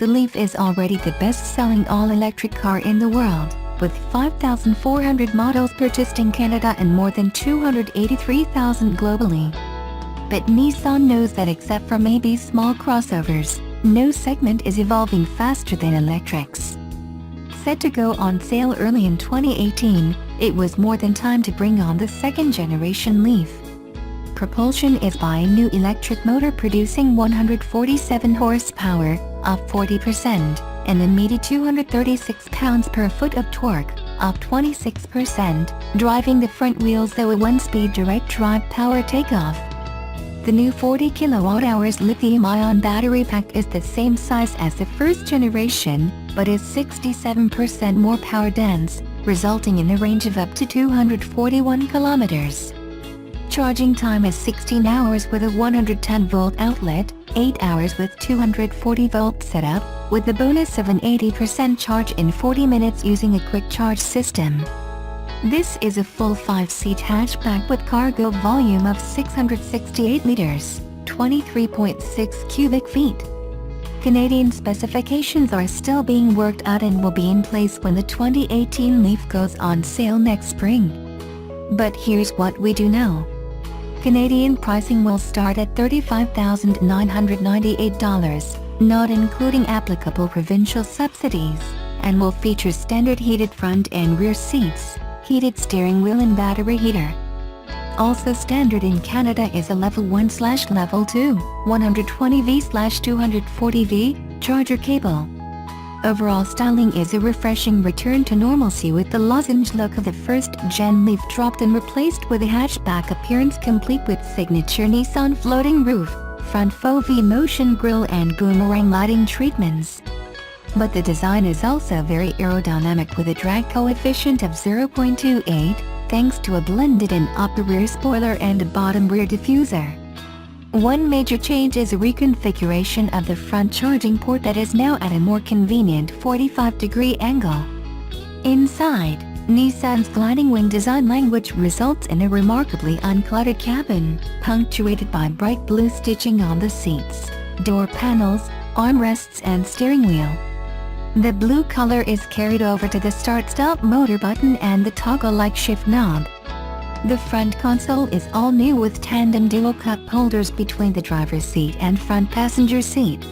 the Leaf is already the best-selling all-electric car in the world, with 5,400 models purchased in Canada and more than 283,000 globally. But Nissan knows that except for maybe small crossovers, no segment is evolving faster than electrics. Set to go on sale early in 2018, it was more than time to bring on the second-generation Leaf. Propulsion is buying new electric motor producing 147 horsepower, up 40%, and a meaty 236 pounds-per-foot of torque, up 26%, driving the front wheels through a 1-speed direct-drive power takeoff. The new 40 kWh lithium-ion battery pack is the same size as the first generation, but is 67% more power-dense, resulting in a range of up to 241 kilometers. Charging time is 16 hours with a 110-volt outlet, 8 hours with 240-volt setup, with the bonus of an 80% charge in 40 minutes using a quick charge system. This is a full 5-seat hatchback with cargo volume of 668 liters, 23.6 cubic feet. Canadian specifications are still being worked out and will be in place when the 2018 Leaf goes on sale next spring. But here's what we do know. Canadian pricing will start at $35,998, not including applicable provincial subsidies, and will feature standard heated front and rear seats, heated steering wheel and battery heater. Also standard in Canada is a Level 1/Level 2, 120V/240V, charger cable. Overall styling is a refreshing return to normalcy with the lozenge look of the first-gen Leaf dropped and replaced with a hatchback appearance complete with signature Nissan floating roof, front faux V-motion grille and boomerang lighting treatments. But the design is also very aerodynamic with a drag coefficient of 0.28, thanks to a blended and upper rear spoiler and a bottom rear diffuser. One major change is a reconfiguration of the front charging port that is now at a more convenient 45-degree angle. Inside, Nissan's gliding wing design language results in a remarkably uncluttered cabin, punctuated by bright blue stitching on the seats, door panels, armrests and steering wheel. The blue color is carried over to the start-stop motor button and the toggle-like shift knob. The front console is all new with tandem dual cup holders between the driver's seat and front passenger seat.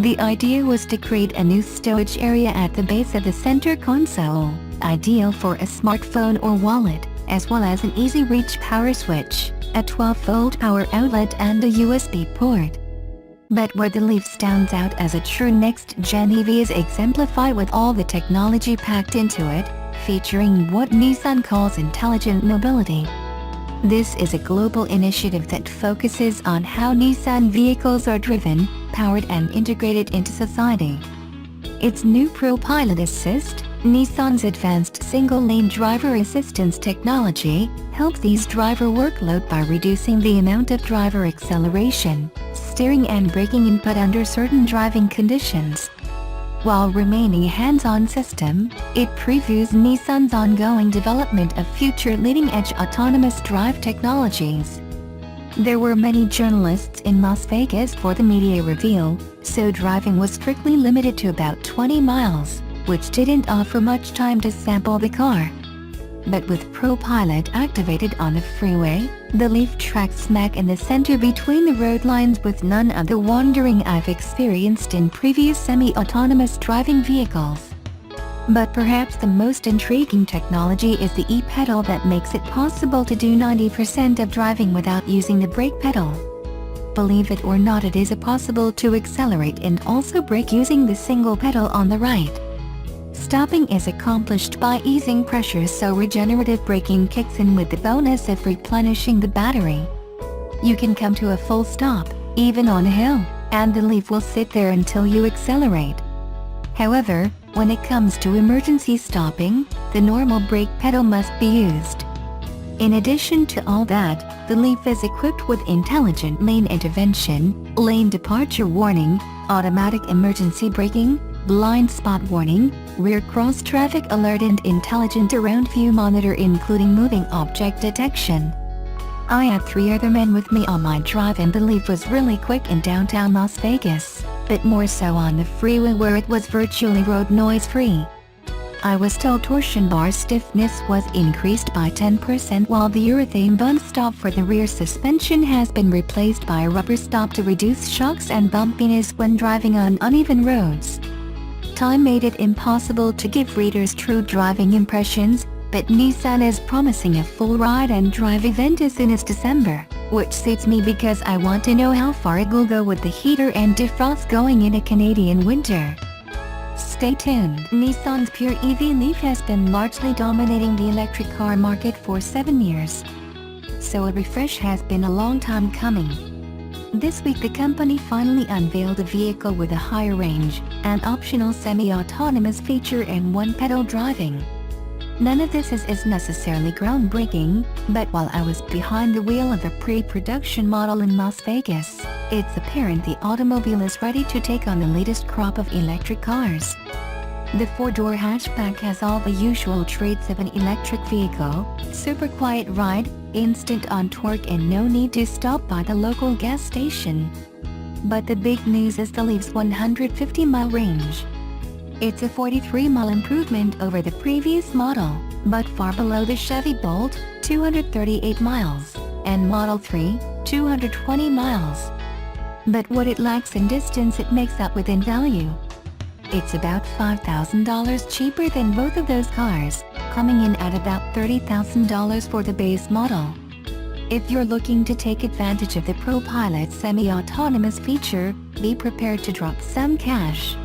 The idea was to create a new stowage area at the base of the center console, ideal for a smartphone or wallet, as well as an easy-reach power switch, a 12-volt power outlet and a USB port. But where the Leaf stands out as a true next-gen EV is exemplified with all the technology packed into it, featuring what Nissan calls intelligent mobility. This is a global initiative that focuses on how Nissan vehicles are driven, powered and integrated into society. Its new ProPilot Assist, Nissan's advanced single-lane driver assistance technology, helps ease driver workload by reducing the amount of driver acceleration, steering and braking input under certain driving conditions. While remaining a hands-on system, it previews Nissan's ongoing development of future leading-edge autonomous drive technologies. There were many journalists in Las Vegas for the media reveal, so driving was strictly limited to about 20 miles, which didn't offer much time to sample the car. But with ProPilot activated on the freeway, the Leaf tracks smack in the center between the road lines with none of the wandering I've experienced in previous semi-autonomous driving vehicles. But perhaps the most intriguing technology is the e-pedal that makes it possible to do 90% of driving without using the brake pedal. Believe it or not, it is possible to accelerate and also brake using the single pedal on the right. Stopping is accomplished by easing pressure, so regenerative braking kicks in with the bonus of replenishing the battery. You can come to a full stop, even on a hill, and the Leaf will sit there until you accelerate. However, when it comes to emergency stopping, the normal brake pedal must be used. In addition to all that, the Leaf is equipped with intelligent lane intervention, lane departure warning, automatic emergency braking, blind spot warning, rear cross traffic alert and intelligent around view monitor including moving object detection. I had 3 other men with me on my drive and the Leaf was really quick in downtown Las Vegas. but more so on the freeway where it was virtually road noise-free. I was told torsion bar stiffness was increased by 10% while the urethane bump stop for the rear suspension has been replaced by a rubber stop to reduce shocks and bumpiness when driving on uneven roads. Time made it impossible to give readers true driving impressions, but Nissan is promising a full ride and drive event as soon as December, which suits me because I want to know how far it will go with the heater and defrost going in a Canadian winter. Stay tuned. Nissan's pure EV Leaf has been largely dominating the electric car market for 7 years. So a refresh has been a long time coming. This week the company finally unveiled a vehicle with a higher range, an optional semi-autonomous feature and one-pedal driving. None of this is necessarily groundbreaking, but while I was behind the wheel of a pre-production model in Las Vegas, it's apparent the automobile is ready to take on the latest crop of electric cars. The four-door hatchback has all the usual traits of an electric vehicle: super quiet ride, instant on torque and no need to stop by the local gas station. But the big news is the Leaf's 150-mile range. It's a 43-mile improvement over the previous model, but far below the Chevy Bolt, 238 miles, and Model 3, 220 miles. But what it lacks in distance it makes up with in value. It's about $5,000 cheaper than both of those cars, coming in at about $30,000 for the base model. If you're looking to take advantage of the ProPilot semi-autonomous feature, be prepared to drop some cash.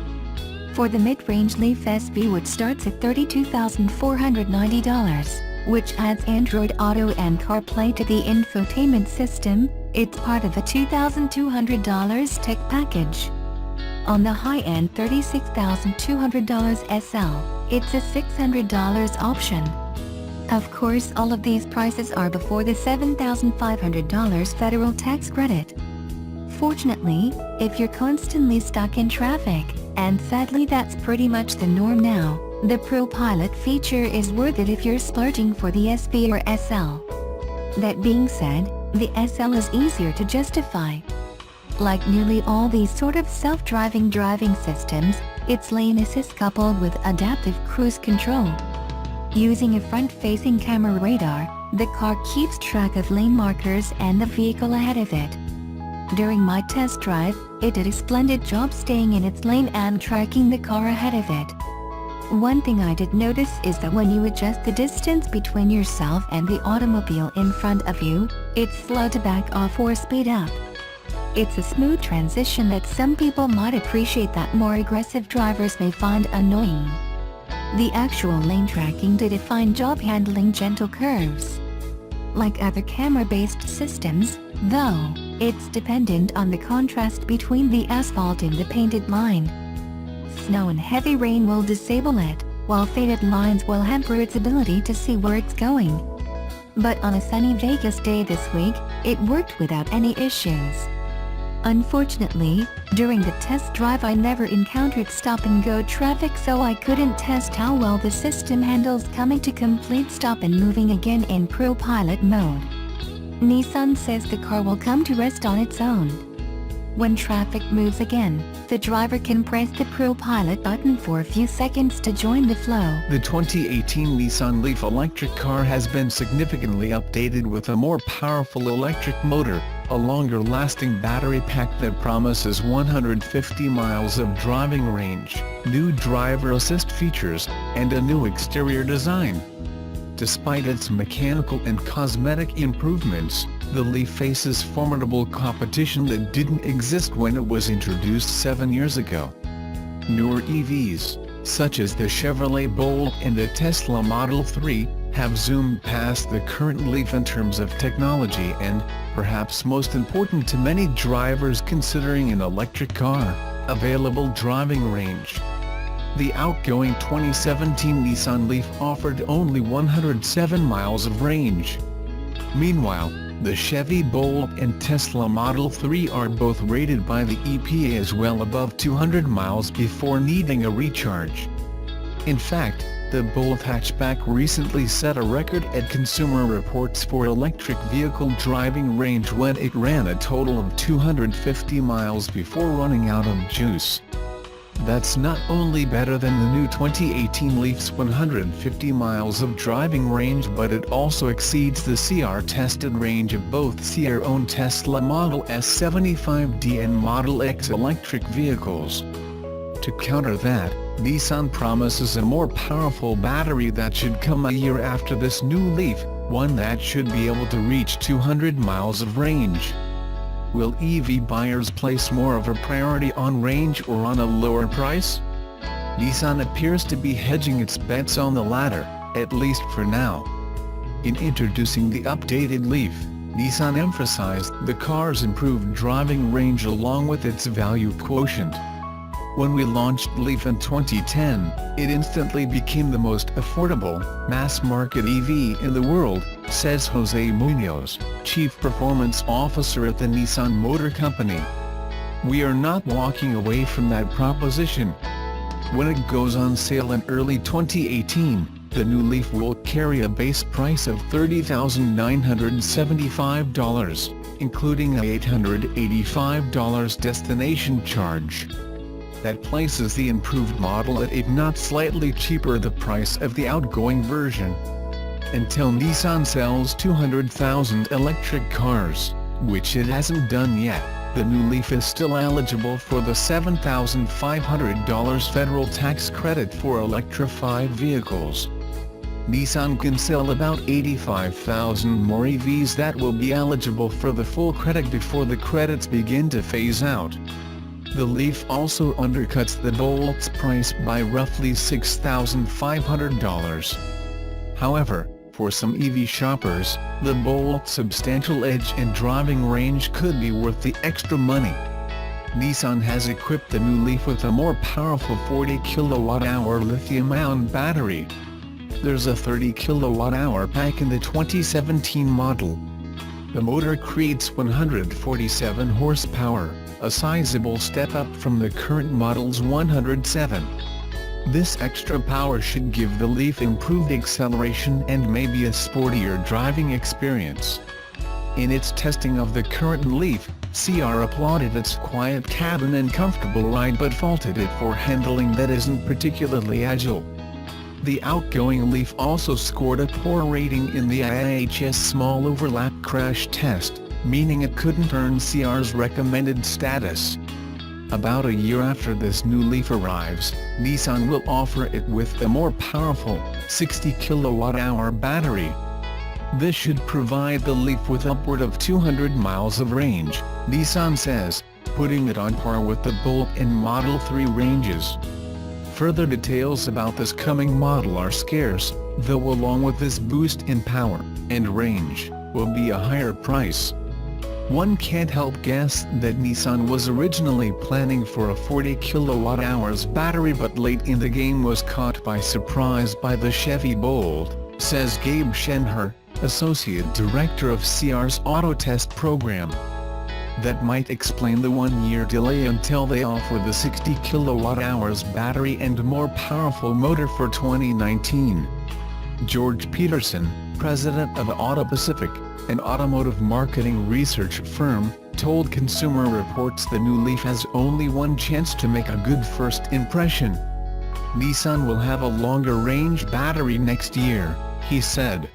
For the mid-range Leaf SV, which starts at $32,490, which adds Android Auto and CarPlay to the infotainment system, it's part of a $2,200 tech package. On the high-end $36,200 SL, it's a $600 option. Of course, all of these prices are before the $7,500 federal tax credit. Fortunately, if you're constantly stuck in traffic, and sadly that's pretty much the norm now, the ProPilot feature is worth it if you're splurging for the SV or SL. That being said, the SL is easier to justify. Like nearly all these sort of self-driving driving systems, it's lane assist coupled with adaptive cruise control. Using a front-facing camera radar, the car keeps track of lane markers and the vehicle ahead of it. During my test drive, it did a splendid job staying in its lane and tracking the car ahead of it. One thing I did notice is that when you adjust the distance between yourself and the automobile in front of you, it's slow to back off or speed up. It's a smooth transition that some people might appreciate that more aggressive drivers may find annoying. The actual lane tracking did a fine job handling gentle curves. Like other camera-based systems, though, it's dependent on the contrast between the asphalt and the painted line. Snow and heavy rain will disable it, while faded lines will hamper its ability to see where it's going. But on a sunny Vegas day this week, it worked without any issues. Unfortunately, during the test drive I never encountered stop-and-go traffic, so I couldn't test how well the system handles coming to complete stop and moving again in ProPilot mode. Nissan says the car will come to rest on its own. When traffic moves again, the driver can press the ProPilot button for a few seconds to join the flow. The 2018 Nissan Leaf electric car has been significantly updated with a more powerful electric motor, a longer-lasting battery pack that promises 150 miles of driving range, new driver assist features, and a new exterior design. Despite its mechanical and cosmetic improvements, the Leaf faces formidable competition that didn't exist when it was introduced 7 years ago. Newer EVs, such as the Chevrolet Bolt and the Tesla Model 3, have zoomed past the current Leaf in terms of technology and, perhaps most important to many drivers considering an electric car, available driving range. The outgoing 2017 Nissan Leaf offered only 107 miles of range. Meanwhile, the Chevy Bolt and Tesla Model 3 are both rated by the EPA as well above 200 miles before needing a recharge. In fact, The Bolt hatchback recently set a record at Consumer Reports for electric vehicle driving range when it ran a total of 250 miles before running out of juice. That's not only better than the new 2018 Leaf's 150 miles of driving range, but it also exceeds the CR-tested range of both CR-owned Tesla Model S 75D and Model X electric vehicles. To counter that, Nissan promises a more powerful battery that should come a year after this new Leaf, one that should be able to reach 200 miles of range. Will EV buyers place more of a priority on range or on a lower price? Nissan appears to be hedging its bets on the latter, at least for now. In introducing the updated Leaf, Nissan emphasized the car's improved driving range along with its value quotient. When we launched Leaf in 2010, it instantly became the most affordable, mass-market EV in the world, says Jose Munoz, Chief Performance Officer at the Nissan Motor Company. We are not walking away from that proposition. When it goes on sale in early 2018, the new Leaf will carry a base price of $30,975, including a $885 destination charge. That places the improved model at, if not slightly cheaper, the price of the outgoing version. Until Nissan sells 200,000 electric cars, which it hasn't done yet, the new Leaf is still eligible for the $7,500 federal tax credit for electrified vehicles. Nissan can sell about 85,000 more EVs that will be eligible for the full credit before the credits begin to phase out. The Leaf also undercuts the Bolt's price by roughly $6,500. However, for some EV shoppers, the Bolt's substantial edge and driving range could be worth the extra money. Nissan has equipped the new Leaf with a more powerful 40 kWh lithium-ion battery. There's a 30 kWh pack in the 2017 model. The motor creates 147 horsepower, a sizable step up from the current model's 107. This extra power should give the Leaf improved acceleration and maybe a sportier driving experience. In its testing of the current Leaf, CR applauded its quiet cabin and comfortable ride but faulted it for handling that isn't particularly agile. The outgoing Leaf also scored a poor rating in the IIHS small overlap crash test, meaning it couldn't earn CR's recommended status. About a year after this new Leaf arrives, Nissan will offer it with a more powerful, 60 kWh battery. This should provide the Leaf with upward of 200 miles of range, Nissan says, putting it on par with the Bolt and Model 3 ranges. Further details about this coming model are scarce, though along with this boost in power and range, will be a higher price. One can't help guess that Nissan was originally planning for a 40 kWh battery, but late in the game was caught by surprise by the Chevy Bolt, says Gabe Schenher, Associate Director of CR's Auto Test Program. That might explain the one-year delay until they offer the 60 kWh battery and more powerful motor for 2019. George Peterson, president of Auto Pacific, an automotive marketing research firm, told Consumer Reports the new Leaf has only one chance to make a good first impression. Nissan will have a longer-range battery next year, he said.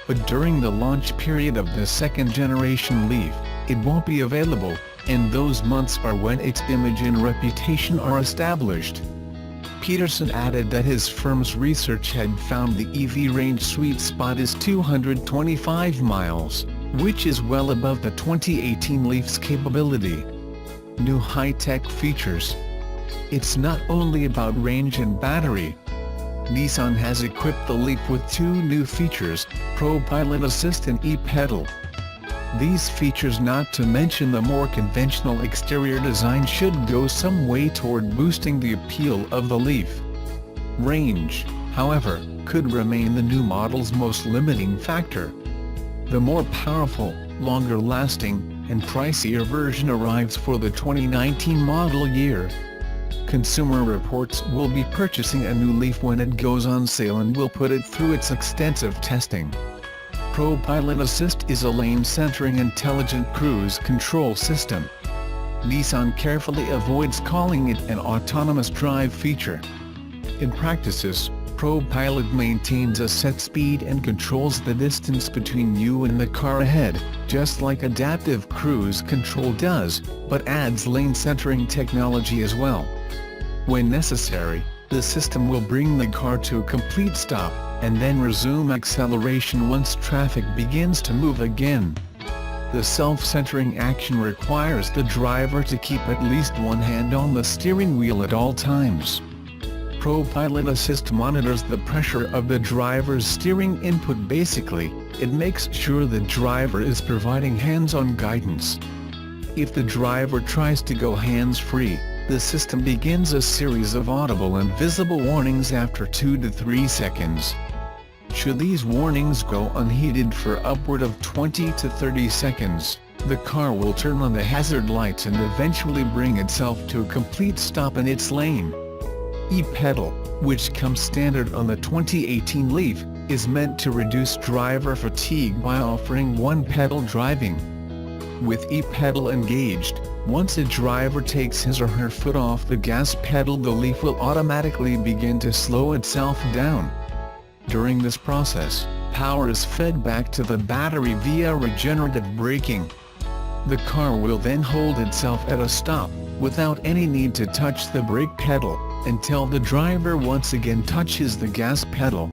But during the launch period of the second-generation Leaf, it won't be available, and those months are when its image and reputation are established. Peterson added that his firm's research had found the EV range sweet spot is 225 miles, which is well above the 2018 Leaf's capability. New high-tech features. It's not only about range and battery. Nissan has equipped the Leaf with two new features, ProPilot Assist and e-pedal. These features, not to mention the more conventional exterior design, should go some way toward boosting the appeal of the Leaf. Range, however, could remain the new model's most limiting factor. The more powerful, longer-lasting, and pricier version arrives for the 2019 model year. Consumer Reports will be purchasing a new Leaf when it goes on sale and will put it through its extensive testing. ProPilot Assist is a lane-centering intelligent cruise control system. Nissan carefully avoids calling it an autonomous drive feature. In practice, ProPilot maintains a set speed and controls the distance between you and the car ahead, just like adaptive cruise control does, but adds lane-centering technology as well. When necessary, the system will bring the car to a complete stop, and then resume acceleration once traffic begins to move again. The self-centering action requires the driver to keep at least one hand on the steering wheel at all times. ProPilot Assist monitors the pressure of the driver's steering input. Basically, it makes sure the driver is providing hands-on guidance. If the driver tries to go hands-free, the system begins a series of audible and visible warnings after 2 to 3 seconds. Should these warnings go unheeded for upward of 20 to 30 seconds, the car will turn on the hazard lights and eventually bring itself to a complete stop in its lane. E-pedal, which comes standard on the 2018 Leaf, is meant to reduce driver fatigue by offering one-pedal driving. With e-pedal engaged, once a driver takes his or her foot off the gas pedal, the Leaf will automatically begin to slow itself down. During this process, power is fed back to the battery via regenerative braking. The car will then hold itself at a stop, without any need to touch the brake pedal, until the driver once again touches the gas pedal.